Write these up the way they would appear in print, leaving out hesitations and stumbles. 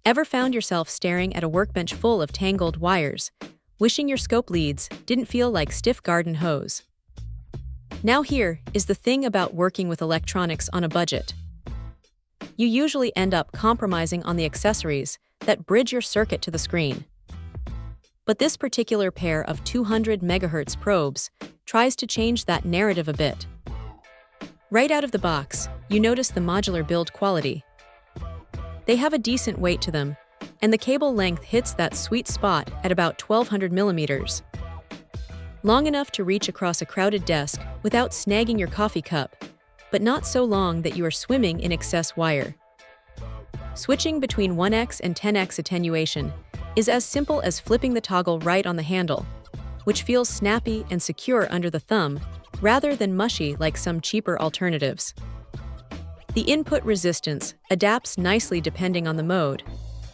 Ever found yourself staring at a workbench full of tangled wires, wishing your scope leads didn't feel like stiff garden hose? Now here is the thing about working with electronics on a budget. You usually end up compromising on the accessories that bridge your circuit to the screen. But this particular pair of 200 MHz probes tries to change that narrative a bit. Right out of the box, you notice the modular build quality. They have a decent weight to them, and the cable length hits that sweet spot at about 1200 millimeters. Long enough to reach across a crowded desk without snagging your coffee cup, but not so long that you are swimming in excess wire. Switching between 1x and 10x attenuation is as simple as flipping the toggle right on the handle, which feels snappy and secure under the thumb rather than mushy like some cheaper alternatives. The input resistance adapts nicely depending on the mode,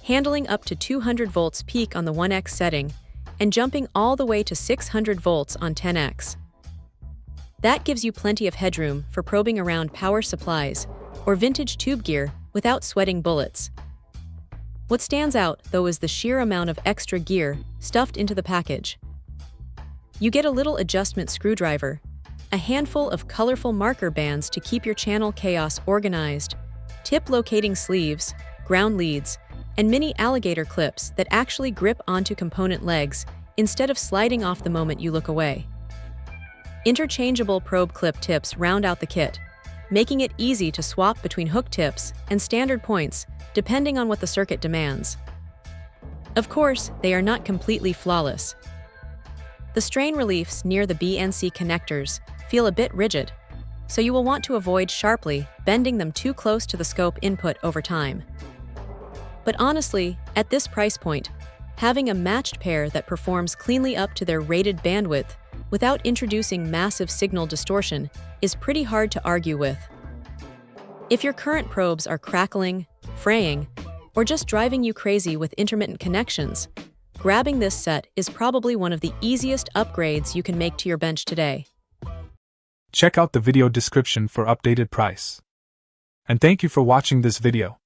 handling up to 200 volts peak on the 1x setting and jumping all the way to 600 volts on 10x. That gives you plenty of headroom for probing around power supplies or vintage tube gear without sweating bullets. What stands out, though, is the sheer amount of extra gear stuffed into the package. You get a little adjustment screwdriver, a handful of colorful marker bands to keep your channel chaos organized, tip-locating sleeves, ground leads, and mini alligator clips that actually grip onto component legs instead of sliding off the moment you look away. Interchangeable probe clip tips round out the kit, making it easy to swap between hook tips and standard points depending on what the circuit demands. Of course, they are not completely flawless. The strain reliefs near the BNC connectors feel a bit rigid, so you will want to avoid sharply bending them too close to the scope input over time. But honestly, at this price point, having a matched pair that performs cleanly up to their rated bandwidth without introducing massive signal distortion is pretty hard to argue with. If your current probes are crackling, fraying, or just driving you crazy with intermittent connections, grabbing this set is probably one of the easiest upgrades you can make to your bench today. Check out the video description for updated price. And thank you for watching this video.